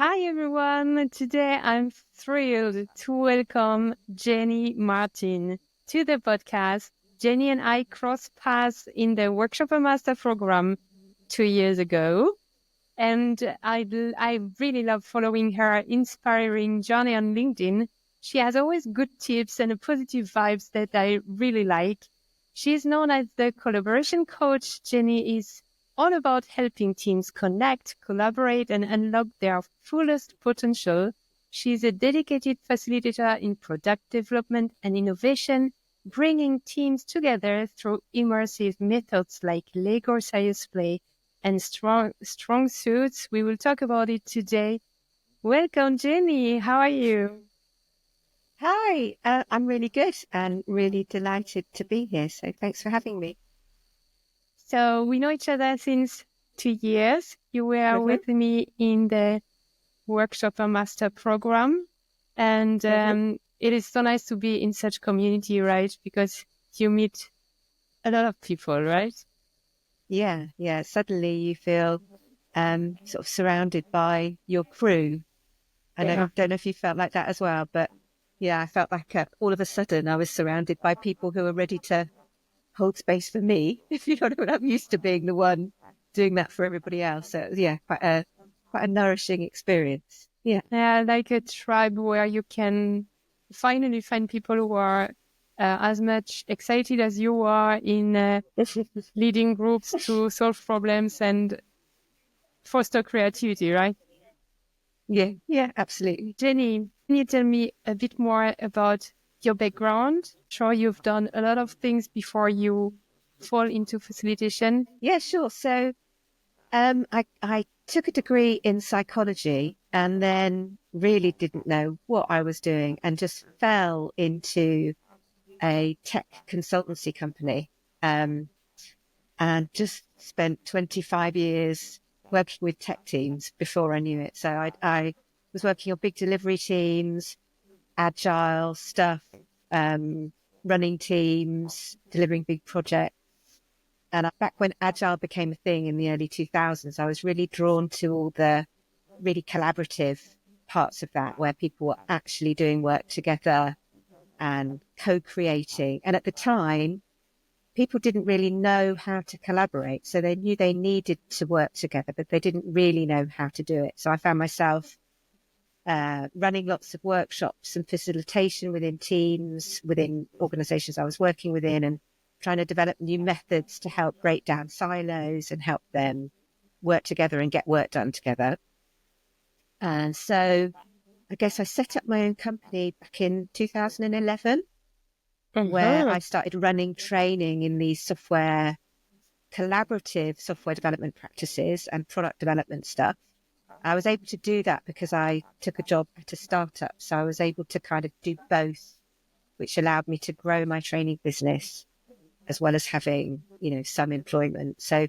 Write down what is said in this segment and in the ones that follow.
Hi everyone. Today I'm thrilled to welcome Jenny Martin to the podcast. Jenny and I crossed paths in the Workshop and Master program 2 years ago. And I really love following her inspiring journey on LinkedIn. She has always good tips and positive vibes that I really like. She's known as the collaboration coach. Jenny is all about helping teams connect, collaborate, and unlock their fullest potential. She's a dedicated facilitator in product development and innovation, bringing teams together through immersive methods like Lego Serious Play and StrongSuits. We will talk about it today. Welcome, Jenny. How are you? Hi, I'm really good and really delighted to be here. So thanks for having me. So we know each other since 2 years. You were hmm with me in the Workshop and Master program. And hmm it is so nice to be in such community, right? Because you meet a lot of people, right? Yeah. Suddenly you feel sort of surrounded by your crew. I Yeah. don't know if you felt like that as well, but yeah, I felt like all of a sudden I was surrounded by people who are ready to hold space for me. If you know what I'm used to being the one doing that for everybody else. So yeah, quite a nourishing experience. Yeah. Yeah, like a tribe where you can finally find people who are as much excited as you are in leading groups to solve problems and foster creativity, right? Yeah, absolutely. Jenny, can you tell me a bit more about your background? Sure, you've done a lot of things before you fall into facilitation. Yeah, sure. So I took a degree in psychology and then really didn't know what I was doing and just fell into a tech consultancy company and just spent 25 years working with tech teams before I knew it. So I was working on big delivery teams, agile stuff, um, running teams, delivering big projects. And back when Agile became a thing in the early 2000s, I was really drawn to all the really collaborative parts of that, where people were actually doing work together and co-creating. And at the time, people didn't really know how to collaborate. So they knew they needed to work together, but they didn't really know how to do it. So I found myself running lots of workshops and facilitation within teams, within organizations I was working within, and trying to develop new methods to help break down silos and help them work together and get work done together. And so I guess I set up my own company back in 2011, where Uh-huh. I started running training in these collaborative software development practices and product development stuff. I was able to do that because I took a job at a startup. So I was able to kind of do both, which allowed me to grow my training business as well as having, some employment. So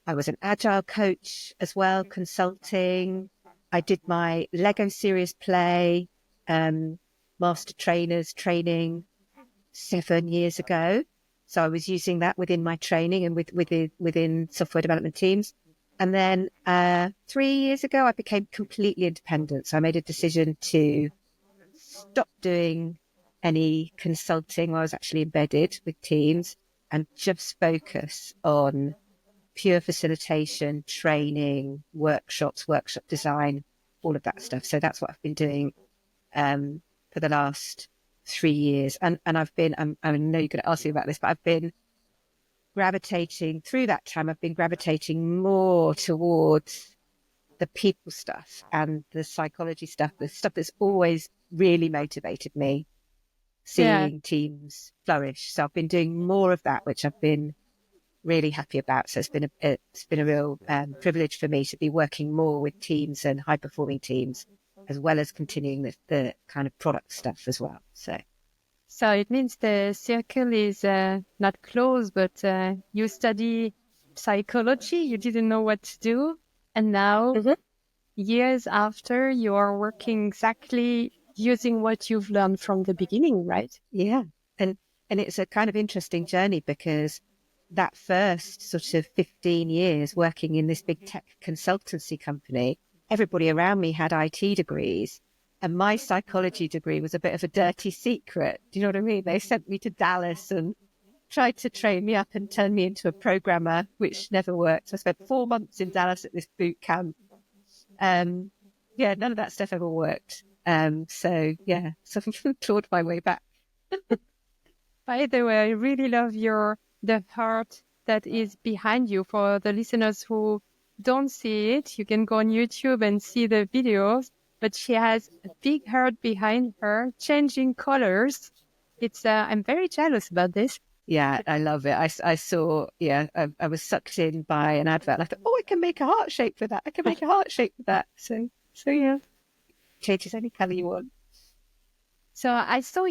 I was an agile coach as well, consulting. I did my Lego Serious Play, master trainers training 7 years ago. So I was using that within my training and within software development teams. And then 3 years ago, I became completely independent. So I made a decision to stop doing any consulting while I was actually embedded with teams and just focus on pure facilitation, training, workshops, workshop design, all of that stuff. So that's what I've been doing for the last 3 years. And I've been, I know you're going to ask me about this, but I've been gravitating through that time. I've been gravitating more towards the people stuff and the psychology stuff, the stuff that's always really motivated me, Yeah. seeing teams flourish. So I've been doing more of that, which I've been really happy about. So it's been a real privilege for me to be working more with teams and high performing teams, as well as continuing the kind of product stuff as well. So it means the circle is not closed, but you study psychology, you didn't know what to do. And now, Mhm. years after, you are working exactly using what you've learned from the beginning, right? Yeah, and it's a kind of interesting journey because that first sort of 15 years working in this big tech consultancy company, everybody around me had IT degrees, and my psychology degree was a bit of a dirty secret. Do you know what I mean? They sent me to Dallas and tried to train me up and turn me into a programmer, which never worked. I spent 4 months in Dallas at this boot camp. Yeah, none of that stuff ever worked. So I've clawed my way back. By the way, I really love the heart that is behind you. For the listeners who don't see it, you can go on YouTube and see the videos. But she has a big heart behind her, changing colors. I'm very jealous about this. Yeah, I love it. I saw, I was sucked in by an advert. And I thought, oh, I can make a heart shape with that. I can make a heart shape with that. So yeah, changes any color you want. So I saw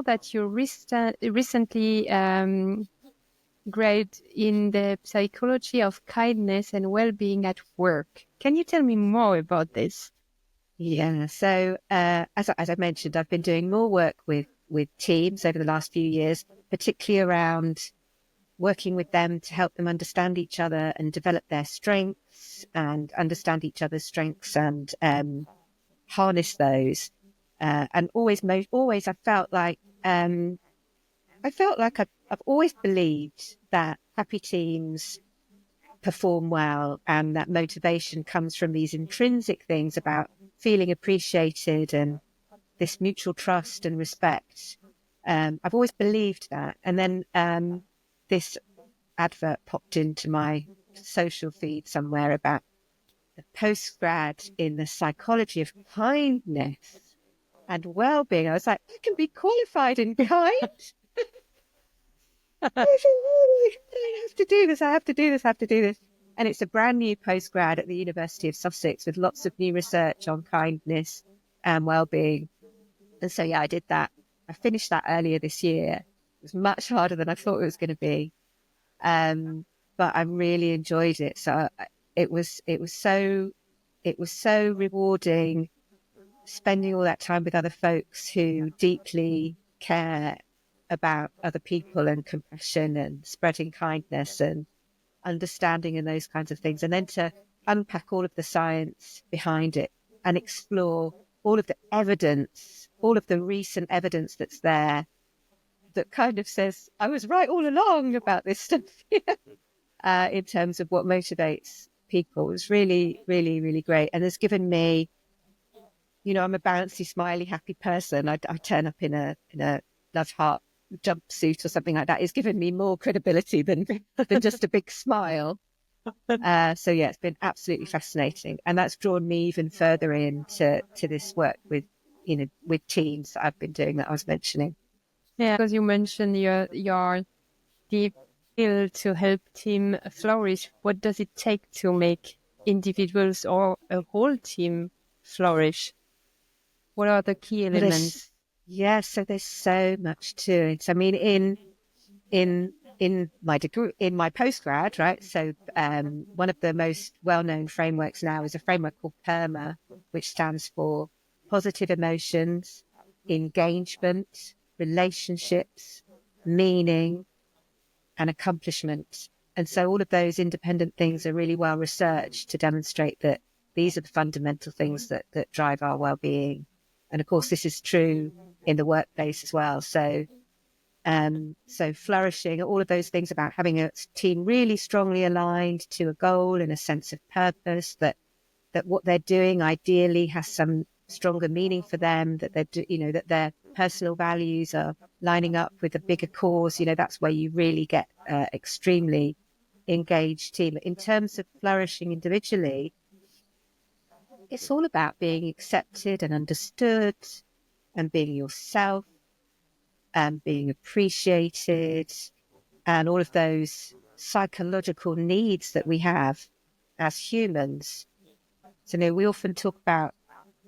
that you recently grade in the psychology of kindness and well-being at work. Can you tell me more about this? Yeah. So as I mentioned, I've been doing more work with teams over the last few years, particularly around working with them to help them understand each other and develop their strengths and understand each other's strengths and harness those. And always I felt like I've always believed that happy teams perform well, and that motivation comes from these intrinsic things about feeling appreciated and this mutual trust and respect. I've always believed that. And then this advert popped into my social feed somewhere about the post-grad in the psychology of kindness and well-being. I was like, I can be qualified in kind. I have to do this. I have to do this. I have to do this. And it's a brand new postgrad at the University of Sussex with lots of new research on kindness and well-being. And so, yeah, I did that. I finished that earlier this year. It was much harder than I thought it was going to be. But I really enjoyed it. So it was so rewarding spending all that time with other folks who deeply care about other people and compassion and spreading kindness and understanding and those kinds of things. And then to unpack all of the science behind it and explore all of the evidence, all of the recent evidence that's there that kind of says, I was right all along about this stuff in terms of what motivates people. It was really, really, really great. And it's given me, I'm a bouncy, smiley, happy person. I turn up in a love heart jumpsuit or something like that. It's given me more credibility than just a big smile. So yeah, it's been absolutely fascinating, and that's drawn me even further into this work with teams that I've been doing that I was mentioning. Yeah, because you mentioned your deep will to help team flourish. What does it take to make individuals or a whole team flourish? What are the key elements? So there's so much to it. I mean, in my degree, in my postgrad, right? So one of the most well-known frameworks now is a framework called PERMA, which stands for positive emotions, engagement, relationships, meaning, and accomplishment. And so all of those independent things are really well researched to demonstrate that these are the fundamental things that drive our well-being. And of course, this is true in the workplace as well. So flourishing, all of those things about having a team really strongly aligned to a goal and a sense of purpose, that what they're doing ideally has some stronger meaning for them, that that their personal values are lining up with a bigger cause. That's where you really get extremely engaged team. In terms of flourishing individually, it's all about being accepted and understood and being yourself and being appreciated, and all of those psychological needs that we have as humans. So, we often talk about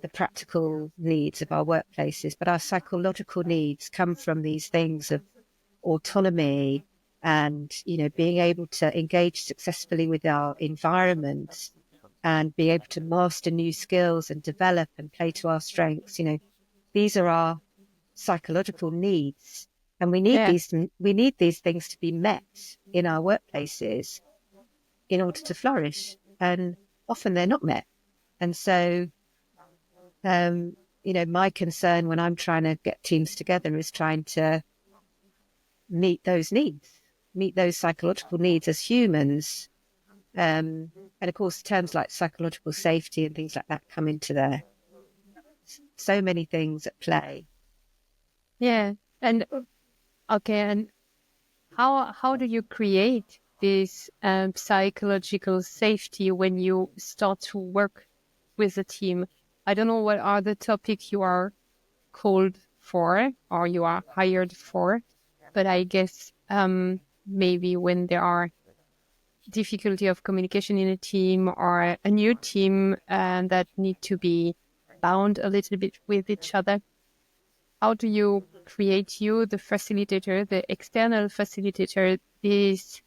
the practical needs of our workplaces, but our psychological needs come from these things of autonomy and, being able to engage successfully with our environment and be able to master new skills and develop and play to our strengths. These are our psychological needs, and we need these things to be met in our workplaces in order to flourish, and often they're not met. And so, my concern when I'm trying to get teams together is trying to meet those needs, meet those psychological needs as humans. And of course, terms like psychological safety and things like that come into there. So many things at play. Yeah. And okay, and how do you create this psychological safety when you start to work with a team? I don't know what are the topics you are called for or you are hired for, but I guess maybe when there are difficulty of communication in a team or a new team that need to be bound a little bit with each other, how do you create, you, the facilitator, the external facilitator, this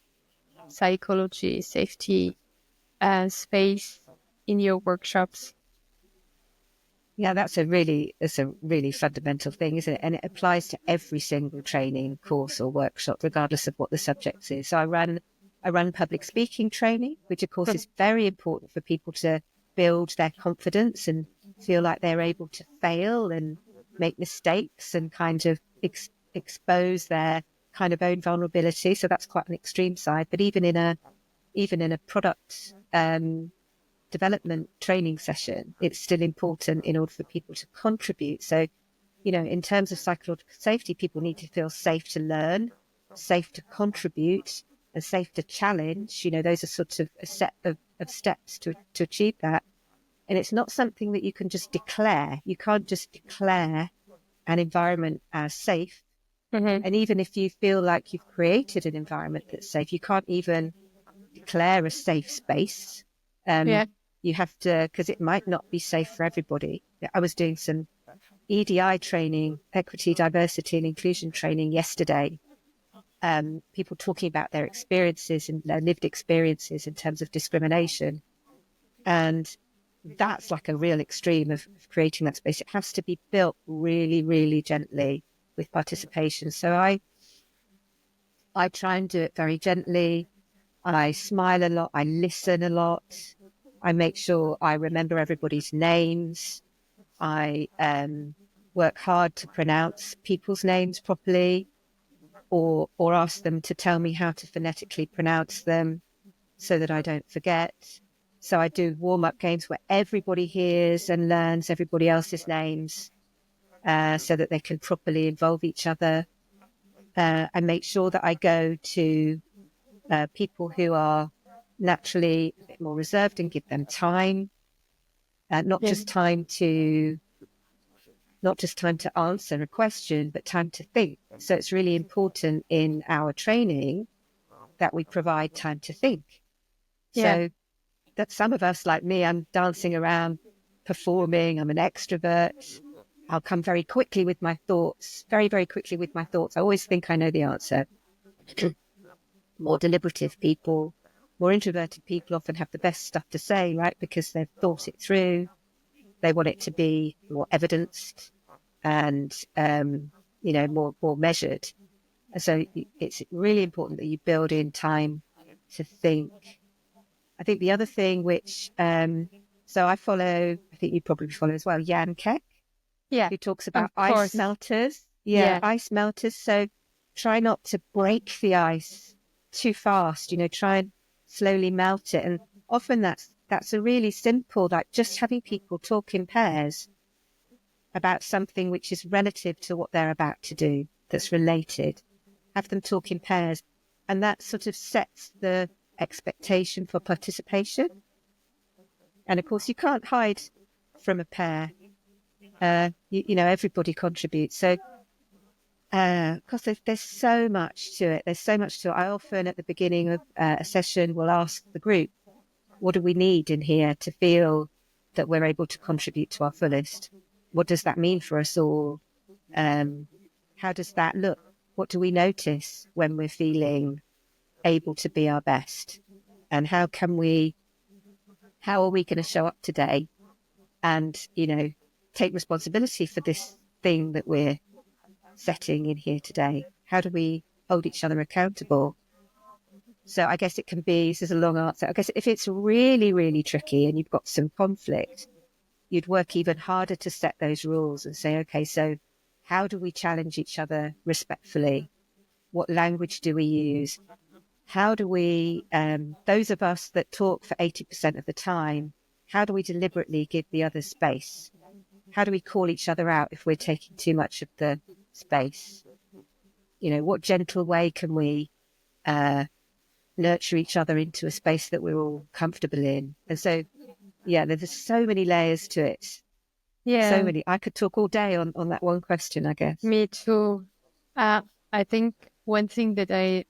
psychology, safety space in your workshops? Yeah, that's a really fundamental thing, isn't it? And it applies to every single training course or workshop, regardless of what the subject is. So I run public speaking training, which of course is very important for people to build their confidence and feel like they're able to fail and make mistakes and kind of expose their kind of own vulnerability. So that's quite an extreme side. But even in a product development training session, it's still important in order for people to contribute. So, in terms of psychological safety, people need to feel safe to learn, safe to contribute, and safe to challenge. Those are sort of a set of steps to achieve that. And it's not something that you can just declare. You can't just declare an environment as safe. Mm-hmm. And even if you feel like you've created an environment that's safe, you can't even declare a safe space. Yeah. You have to, because it might not be safe for everybody. I was doing some EDI training, equity, diversity and inclusion training yesterday. People talking about their experiences and their lived experiences in terms of discrimination. And that's like a real extreme of creating that space. It has to be built really, really gently with participation. So I try and do it very gently. I smile a lot. I listen a lot. I make sure I remember everybody's names. I work hard to pronounce people's names properly, or ask them to tell me how to phonetically pronounce them so that I don't forget. So I do warm-up games where everybody hears and learns everybody else's names so that they can properly involve each other. I make sure that I go to people who are naturally a bit more reserved and give them time, not Yeah. just time to answer a question, but time to think. So it's really important in our training that we provide time to think. Yeah. So that some of us, like me, I'm dancing around, performing, I'm an extrovert. I'll come very quickly with my thoughts, very, very quickly with my thoughts. I always think I know the answer. More deliberative people, more introverted people often have the best stuff to say, right? Because they've thought it through. They want it to be more evidenced and, more measured. And so it's really important that you build in time to think. I think the other thing which, so I think you probably follow as well, Jan Keck, Yeah. who talks Of about ice course. melters. Yeah, Yeah. ice melters. So try not to break the ice too fast, try and slowly melt it. And often that's a really simple, like just having people talk in pairs about something which is relative to what they're about to do, that's related. Have them talk in pairs. And that sort of sets the expectation for participation. And of course, you can't hide from a pair. Everybody contributes. So, because there's so much to it. There's so much to it. I often, at the beginning of a session, will ask the group, what do we need in here to feel that we're able to contribute to our fullest? What does that mean for us all? How does that look? What do we notice when we're feeling able to be our best? And how are we going to show up today and, take responsibility for this thing that we're setting in here today? How do we hold each other accountable? So I guess it can be, this is a long answer. I guess if it's really, really tricky and you've got some conflict, you'd work even harder to set those rules and say, okay, so how do we challenge each other respectfully? What language do we use? How do we, those of us that talk for 80% of the time, how do we deliberately give the other space? How do we call each other out if we're taking too much of the space? You know, what gentle way can we nurture each other into a space that we're all comfortable in? And so, yeah, there's so many layers to it. So Yeah, many. I could talk all day on that one question, I guess. me too. I think one thing that I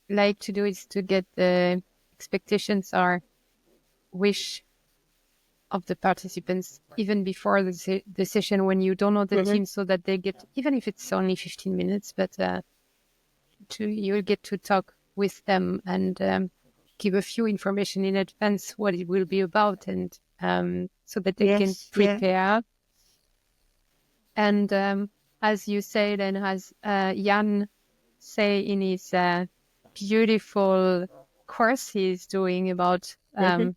like to do is to get the expectations or wish of the participants even before the session when you don't know the team, so that they get, even if it's only 15 minutes, but you'll get to talk with them and give a few information in advance what it will be about, and so that they can Yes, yeah. prepare. And as you said, and as Jan say in his beautiful course he's doing about the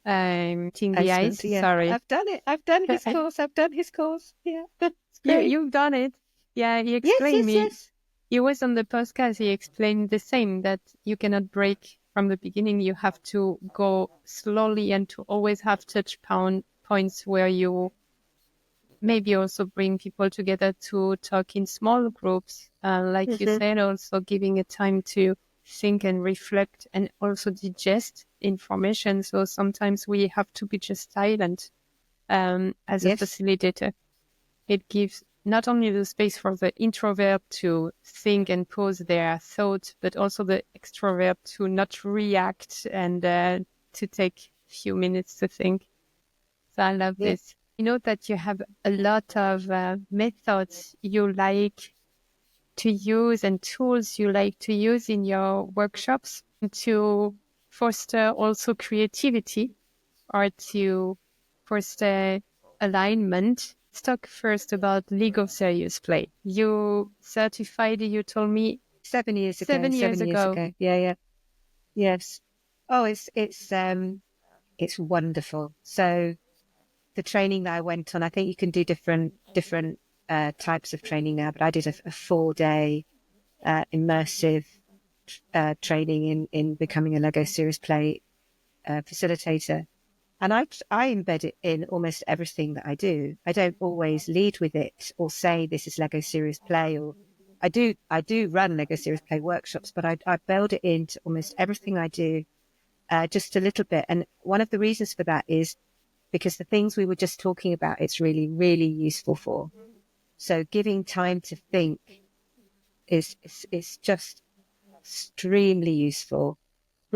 ice. Iceland, yeah. Sorry, I've done it. I've done his course. I've done his course. Yeah, it's great. you've done it. Yeah, he Yes, explained yes, me. yes. He was on the podcast. He explained the same, that you cannot break from the beginning. You have to go slowly and to always have points where you maybe also bring people together to talk in small groups. Like you said, also giving a time to think and reflect and also digest information. So sometimes we have to be just silent as a Yes, facilitator. It gives not only the space for the introvert to think and pose their thoughts, but also the extrovert to not react and to take a few minutes to think. So I love yeah. this. You know that you have a lot of methods you like to use and tools you like to use in your workshops to foster also creativity or to foster alignment. Let's talk first about legal serious play. You certified, you told me 7 years ago. 7 years 7 years ago. ago. Yeah, yeah. Yes. Oh, it's wonderful. So the training that I went on, I think you can do different types of training now, but I did a 4 day immersive training in becoming a Lego Serious Play facilitator. And I embed it in almost everything that I do. I don't always lead with it or say this is Lego Serious Play, or I do run Lego Serious Play workshops, but I build it into almost everything I do, just a little bit. And one of the reasons for that is because the things we were just talking about, it's really, really useful for. So giving time to think is just extremely useful.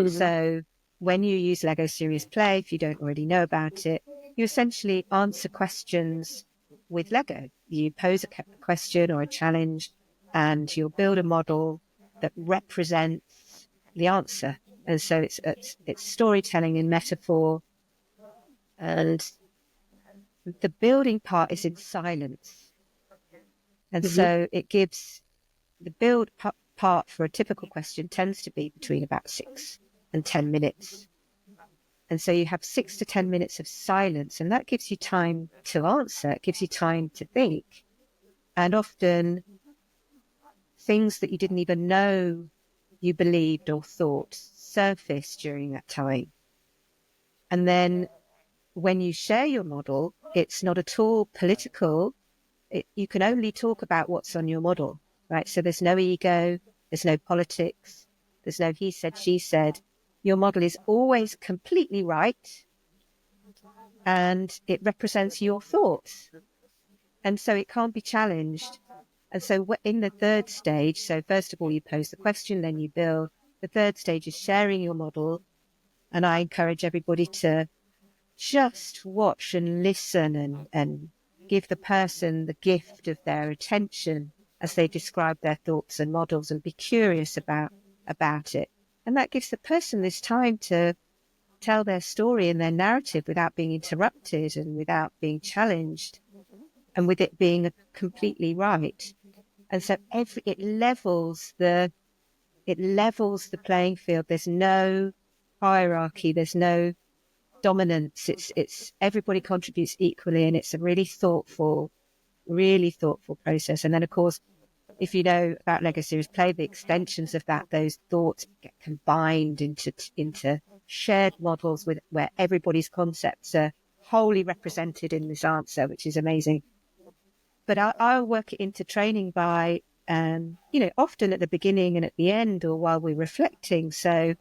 So when you use Lego Serious Play, if you don't already know about it, you essentially answer questions with Lego. You pose a question or a challenge, and you'll build a model that represents the answer. And so it's storytelling and metaphor, and the building part is in silence. And so it gives the build part for a typical question tends to be between about 6 and 10 minutes. And so you have 6 to 10 minutes of silence, and that gives you time to answer. It gives you time to think. And often things that you didn't even know you believed or thought surface during that time. And then when you share your model, it's not at all political. You can only talk about what's on your model, right? So there's no ego, there's no politics, there's no he said, she said. Your model is always completely right, and it represents your thoughts. And so it can't be challenged. And so in the third stage, so first of all, you pose the question, then you build. The third stage is sharing your model. And I encourage everybody to just watch and listen and give the person the gift of their attention as they describe their thoughts and models, and be curious about it. And that gives the person this time to tell their story and their narrative without being interrupted and without being challenged, and with it being completely right. And so it levels the it levels the playing field. There's no hierarchy. There's no dominance. It's everybody contributes equally, and it's a really thoughtful process. And then, of course, if you know about Lego Series Play, the extensions of that, those thoughts get combined into shared models where everybody's concepts are wholly represented in this answer, which is amazing. But I'll work it into training by, often at the beginning and at the end, or while we're reflecting. So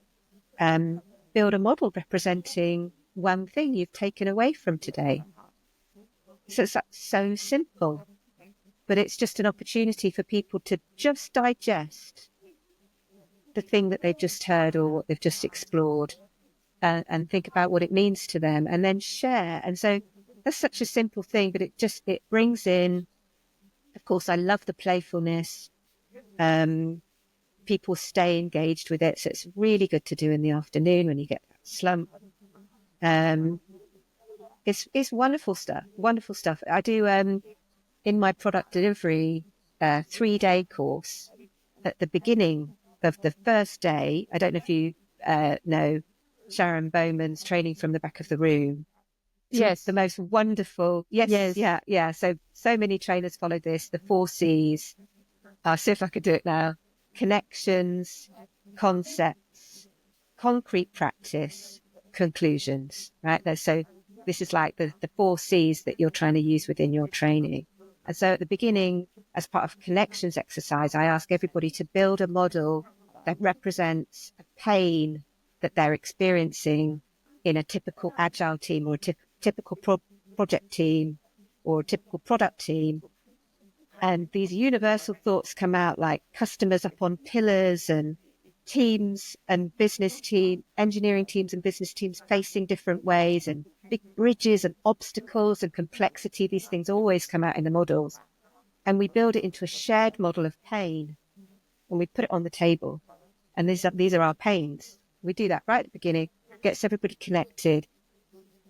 build a model representing one thing you've taken away from today. So it's so simple, but it's just an opportunity for people to just digest the thing that they've just heard or what they've just explored, and think about what it means to them, and then share. And so that's such a simple thing, but it brings in, of course, I love the playfulness. People stay engaged with it. So it's really good to do in the afternoon when you get that slump. It's wonderful stuff. Wonderful stuff. I do in my product delivery 3-day course. At the beginning of the first day, I don't know if you know Sharon Bowman's Training from the Back of the Room. Yes. The most wonderful. Yes. Yeah. So many trainers follow this. The 4 C's. I'll see if I could do it now. Connections, concepts, concrete practice, conclusions, right? So this is like the 4 C's that you're trying to use within your training. And so at the beginning, as part of connections exercise, I ask everybody to build a model that represents a pain that they're experiencing in a typical Agile team or a typical project team or a typical product team. And these universal thoughts come out, like customers up on pillars, and teams and business team, engineering teams and business teams facing different ways, and big bridges and obstacles and complexity. These things always come out in the models. And we build it into a shared model of pain, and we put it on the table. And these are our pains. We do that right at the beginning, gets everybody connected,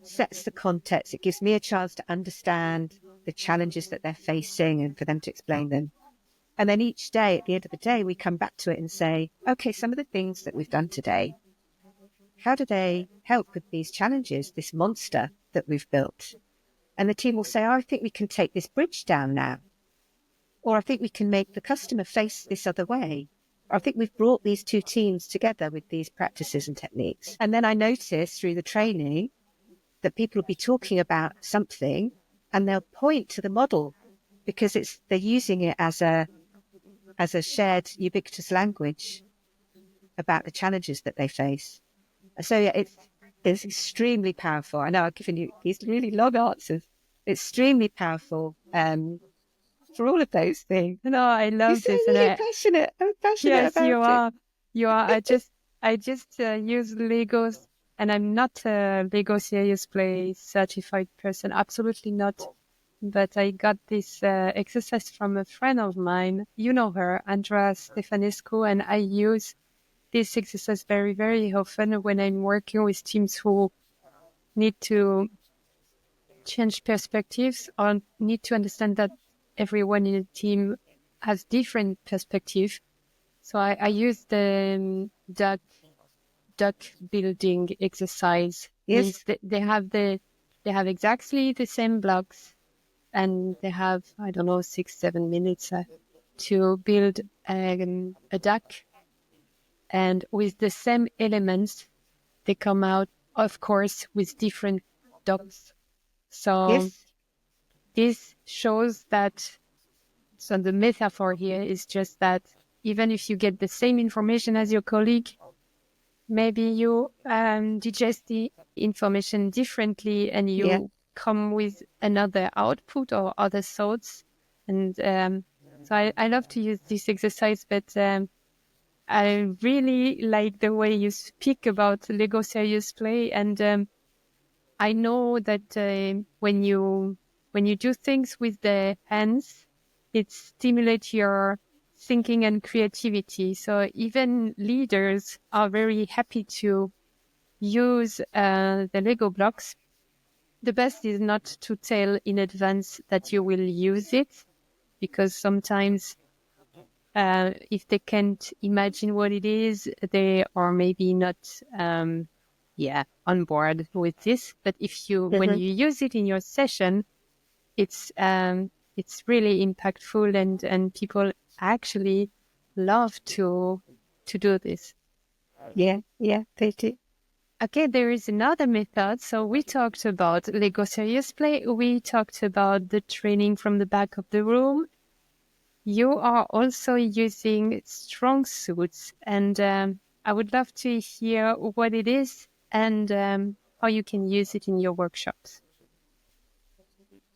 sets the context. It gives me a chance to understand the challenges that they're facing and for them to explain them. And then each day, at the end of the day, we come back to it and say, okay, some of the things that we've done today, how do they help with these challenges, this monster that we've built? And the team will say, oh, I think we can take this bridge down now. Or I think we can make the customer face this other way. Or I think we've brought these 2 teams together with these practices and techniques. And then I notice through the training that people will be talking about something and they'll point to the model because they're using it as a shared ubiquitous language about the challenges that they face. So yeah, it's extremely powerful. I know I've given you these really long answers. Extremely powerful for all of those things. No, I love this. You're really passionate. I'm passionate yes, about you it. are. You are. I just use Legos, and I'm not a Lego Serious Play certified person. Absolutely not. But I got this exercise from a friend of mine. You know her, Andrea Stefanescu, and I use this exercise very, very often when I'm working with teams who need to change perspectives or need to understand that everyone in a team has different perspectives. So I use the duck building exercise. Yes. Means that they have exactly the same blocks, and they have, I don't know, 6-7 minutes to build a duck. And with the same elements, they come out, of course, with different ducks. So Yes. this shows that, so the metaphor here is just that even if you get the same information as your colleague, maybe you digest the information differently and you come with another output or other thoughts. And so I love to use this exercise, but I really like the way you speak about Lego Serious Play. And I know that when you do things with the hands, it stimulates your thinking and creativity. So even leaders are very happy to use the Lego blocks. The best is not to tell in advance that you will use it, because sometimes if they can't imagine what it is, they are maybe not, on board with this. But when Hmm. you use it in your session, it's really impactful, and people actually love to do this. Yeah, yeah, they do. Okay, there is another method. So we talked about Lego Serious Play. We talked about the training from the back of the room. You are also using StrongSuits, and I would love to hear what it is and how you can use it in your workshops.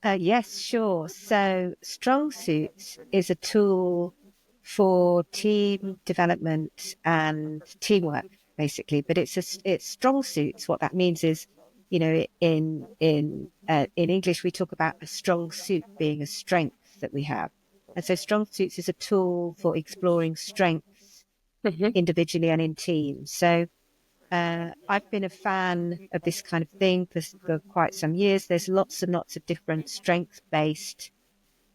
Yes, sure. So StrongSuits is a tool for team development and teamwork, basically. But it's StrongSuits. What that means is, in English we talk about a strong suit being a strength that we have, and so StrongSuits is a tool for exploring strengths Mhm. individually and in teams. So I've been a fan of this kind of thing for quite some years. There's lots and lots of different strength-based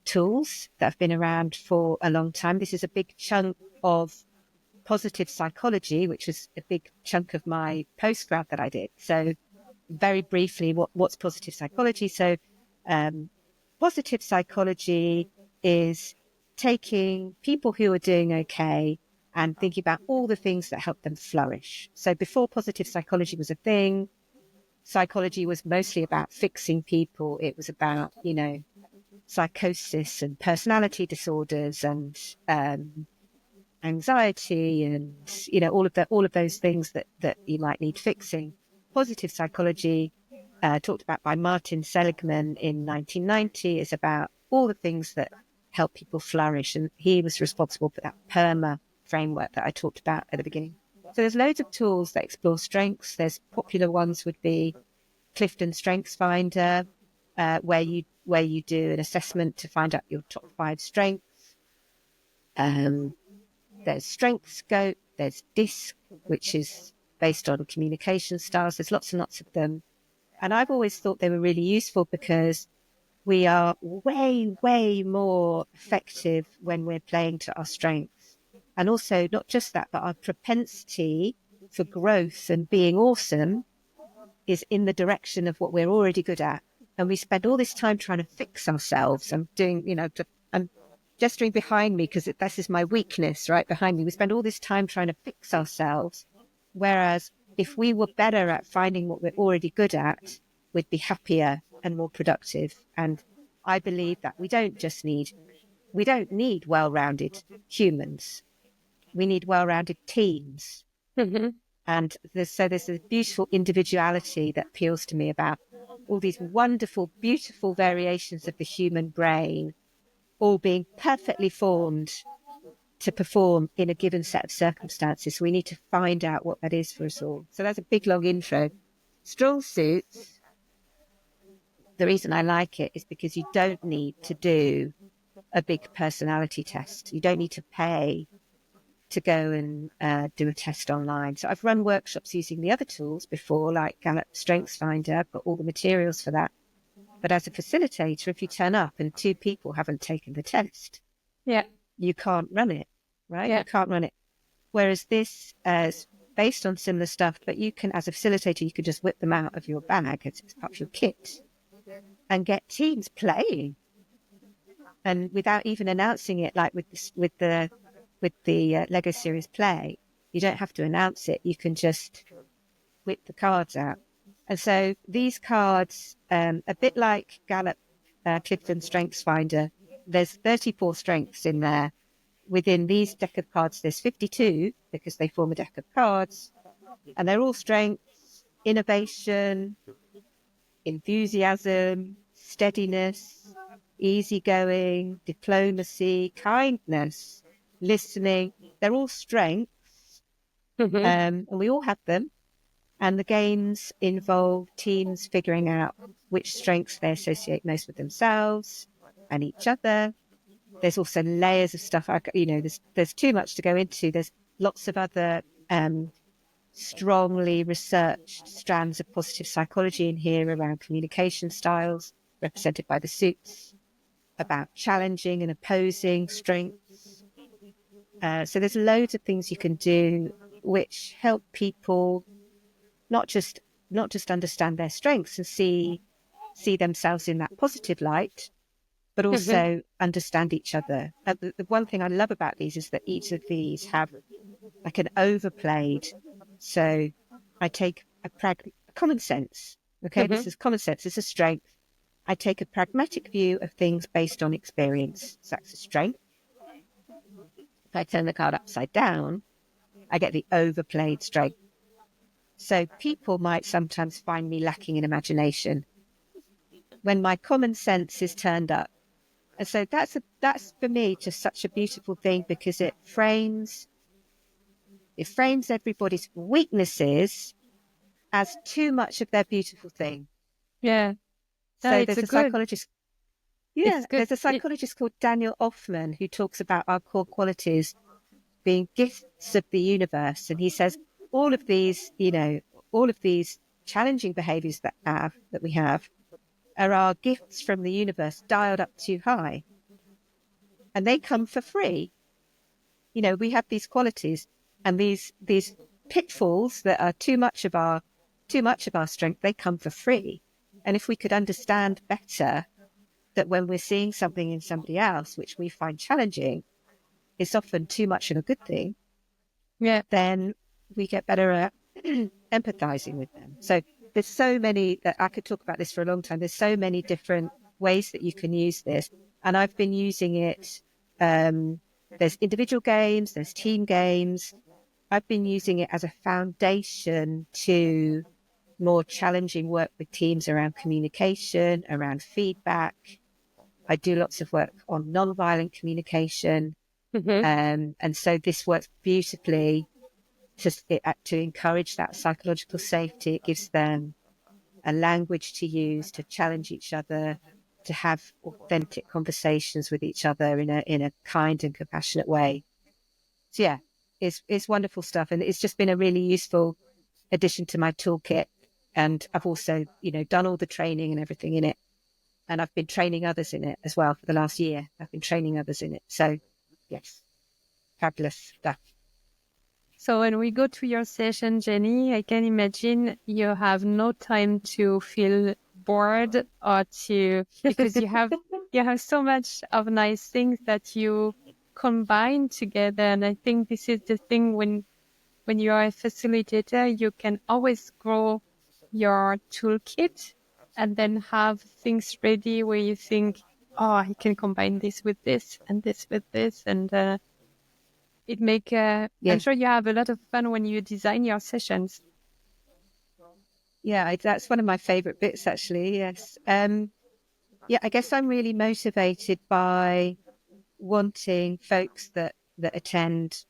tools that have been around for a long time. This is a big chunk of positive psychology, which was a big chunk of my post-grad that I did. So very briefly, what's positive psychology? So um, positive psychology is taking people who are doing okay and thinking about all the things that help them flourish. So before positive psychology was a thing, psychology was mostly about fixing people. It was about, psychosis and personality disorders and anxiety and, all of those things that you might need fixing. Positive psychology, talked about by Martin Seligman in 1990, is about all the things that help people flourish. And he was responsible for that PERMA framework that I talked about at the beginning. So there's loads of tools that explore strengths. There's popular ones would be Clifton Strengths Finder, where you do an assessment to find out your top 5 strengths. There's Strength Scope, there's DISC, which is based on communication styles. There's lots and lots of them. And I've always thought they were really useful because we are way, way more effective when we're playing to our strengths. And also, not just that, but our propensity for growth and being awesome is in the direction of what we're already good at. And we spend all this time trying to fix ourselves. I'm gesturing behind me because this is my weakness right behind me. We spend all this time trying to fix ourselves. Whereas if we were better at finding what we're already good at, we'd be happier and more productive. And I believe that we don't need well-rounded humans. We need well-rounded teams. Mhm. And there's a beautiful individuality that appeals to me about all these wonderful, beautiful variations of the human brain, all being perfectly formed to perform in a given set of circumstances. So we need to find out what that is for us all. So that's a big, long intro. StrongSuits, the reason I like it is because you don't need to do a big personality test. You don't need to pay to go and do a test online. So I've run workshops using the other tools before, like Gallup Strengths Finder. I've got all the materials for that. But as a facilitator, if you turn up and 2 people haven't taken the test, Yeah, you can't run it, right? yeah. You can't run it. Whereas this is based on similar stuff, but you can, as a facilitator, you can just whip them out of your bag as part of your kit and get teams playing, and without even announcing it, like with the Lego Series Play, you don't have to announce it. You can just whip the cards out. And so these cards, a bit like Gallup Clifton Strengths Finder, there's 34 strengths in there. Within these deck of cards, there's 52 because they form a deck of cards, and they're all strengths: innovation, enthusiasm, steadiness, easygoing, diplomacy, kindness, listening. They're all strengths, Mhm. and we all have them. And the games involve teams figuring out which strengths they associate most with themselves and each other. There's also layers of stuff. There's too much to go into. There's lots of other strongly researched strands of positive psychology in here around communication styles, represented by the suits, about challenging and opposing strengths, So there's loads of things you can do which help people not just understand their strengths and see themselves in that positive light, but also understand each other. The one thing I love about these is that each of these have like an overplayed. So I take a common sense. Okay, this is common sense. It's a strength. I take a pragmatic view of things based on experience. So that's a strength. If I turn the card upside down, I get the overplayed strength. So people might sometimes find me lacking in imagination when my common sense is turned up. And so that's for me just such a beautiful thing, because it frames everybody's weaknesses as too much of their beautiful thing. Yeah. No, So it's there's a a good. psychologist. It's Yeah, good. there's a psychologist called Daniel Hoffman who talks about our core qualities being gifts of the universe, and he says all of these, all of these challenging behaviours that we have are our gifts from the universe dialed up too high, and they come for free. We have these qualities and these pitfalls that are too much of our strength. They come for free, and if we could understand better that when we're seeing something in somebody else which we find challenging, it's often too much of a good thing, Yeah. then we get better at empathizing with them. So there's so many that I could talk about this for a long time. There's so many different ways that you can use this, and I've been using it. There's individual games, there's team games. I've been using it as a foundation to more challenging work with teams around communication, around feedback. I do lots of work on non-violent communication. And so this works beautifully to encourage that psychological safety. It gives them a language to use to challenge each other, to have authentic conversations with each other in a kind and compassionate way. So yeah, it's wonderful stuff, and it's just been a really useful addition to my toolkit. And I've also, done all the training and everything in it, and I've been training others in it as well for the last year. I've been training others in it. So yes, fabulous stuff. So when we go to your session, Jenny, I can imagine you have no time to feel bored or because you have so much of nice things that you combine together. And I think this is the thing when you are a facilitator, you can always grow your toolkit and then have things ready where you think, oh, I can combine this with this and this with this. And I'm Yeah. sure you have a lot of fun when you design your sessions. Yeah, that's one of my favorite bits, actually. Yes. Yeah, I guess I'm really motivated by wanting folks that attend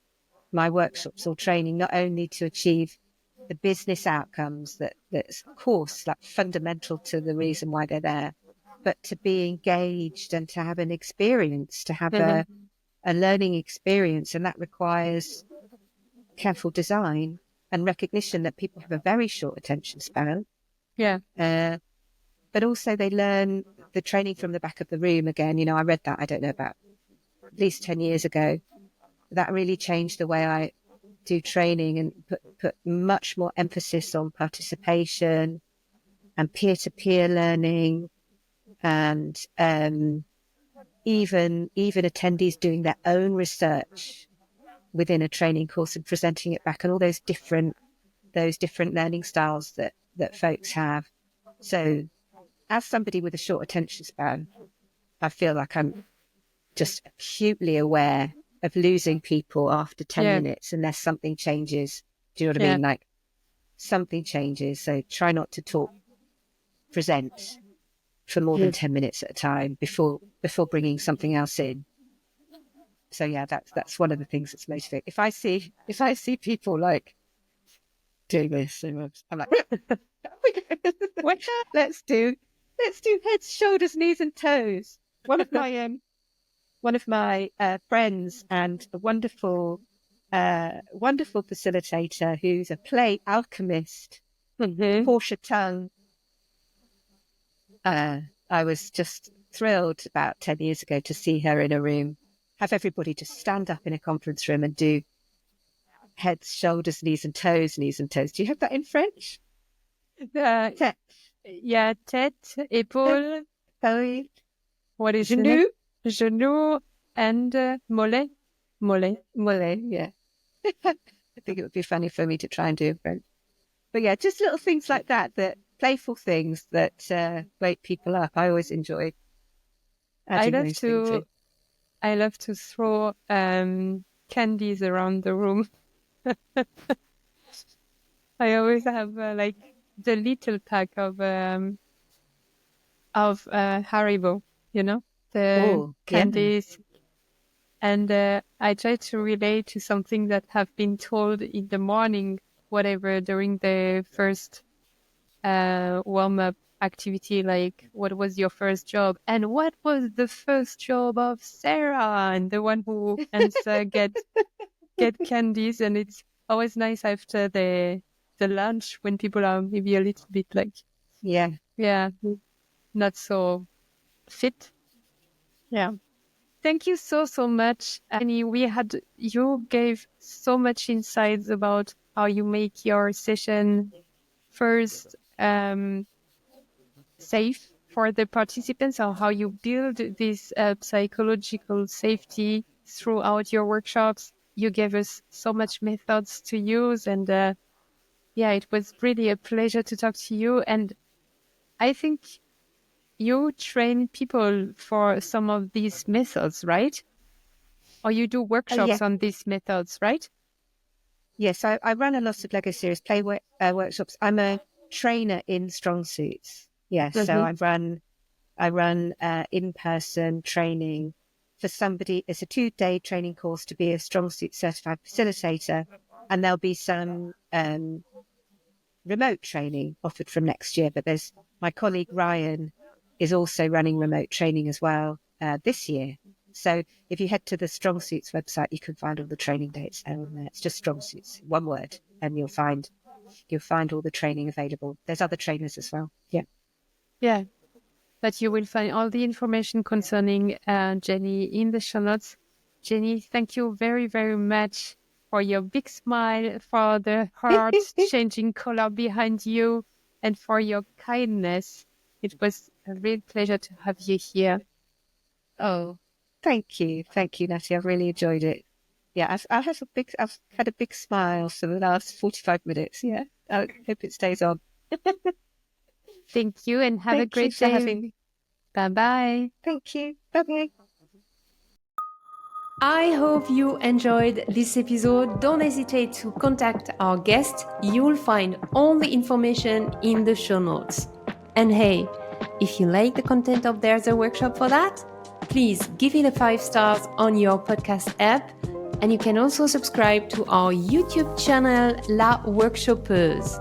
my workshops or training not only to achieve the business outcomes that's of course like fundamental to the reason why they're there, but to be engaged and to have an experience, to have Mm-hmm. a learning experience, and that requires careful design and recognition that people have a very short attention span. Yeah. But also they learn the training from the back of the room again. I read that, I don't know, about at least 10 years ago. That really changed the way I do training and put much more emphasis on participation and peer-to-peer learning, and even attendees doing their own research within a training course and presenting it back, and all those different learning styles that folks have. So as somebody with a short attention span, I feel like I'm just acutely aware of losing people after 10 Yeah. minutes unless something changes. Do you know what I Yeah. mean? Like something changes. So try not to present for more than 10 minutes at a time before bringing something else in. So yeah, that's one of the things that's motivating. If I see people like doing this, I'm like, What? let's do heads, shoulders, knees, and toes. One of my friends and a wonderful facilitator who's a play alchemist, Mm-hmm. Portia Tongue. I was just thrilled about 10 years ago to see her in a room have everybody just stand up in a conference room and do heads, shoulders, knees and toes, knees and toes. Do you have that in French? Tête. Yeah, tête, épaule. Toe, What is the genou, next? Genou and mollet. Mollet. mollet. Yeah. I think it would be funny for me to try and do in French. But yeah, just little things like that, playful things that wake people up. I always enjoy adding those things in. I love to throw candies around the room. I always have like the little pack of Haribo, the candies. And I try to relate to something that have been told in the morning, whatever, during the first warm-up activity, like what was your first job and what was the first job of Sarah, and the one who answer get candies. And it's always nice after the lunch when people are maybe a little bit like not so fit. Thank you so much, Annie. You gave so much insights about how you make your session first safe for the participants, or how you build this psychological safety throughout your workshops. You gave us so much methods to use, and it was really a pleasure to talk to you. And I think you train people for some of these methods, right? Or you do workshops on these methods, right? Yes, I run a lot of Lego Series Play workshops. I'm a trainer in StrongSuits. Yes, so I run in-person training for somebody. It's a 2-day training course to be a StrongSuits certified facilitator, and there'll be some remote training offered from next year. But there's my colleague Ryan is also running remote training as well this year. So if you head to the StrongSuits website, you can find all the training dates. And it's just StrongSuits, one word, and you'll find all the training available. There's other trainers as well. Yeah. But you will find all the information concerning Jenny in the show notes. Jenny, thank you very, very much for your big smile, for the heart-changing color behind you, and for your kindness. It was a real pleasure to have you here. Oh, thank you, Natty. I've really enjoyed it. Yeah, I've had a big smile for the last 45 minutes. Yeah, I hope it stays on. Thank you, and have a great day. Bye-bye. Thank you. Bye-bye. I hope you enjoyed this episode. Don't hesitate to contact our guest. You'll find all the information in the show notes. And hey, if you like the content of There's a Workshop for That, please give it a 5 stars on your podcast app. And you can also subscribe to our YouTube channel, La Workshopeuse.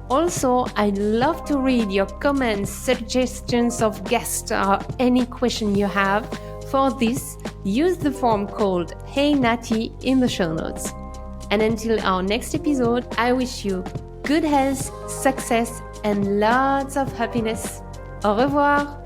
Also, I'd love to read your comments, suggestions of guests, or any question you have. For this, use the form called Hey Natty in the show notes. And until our next episode, I wish you good health, success, and lots of happiness. Au revoir!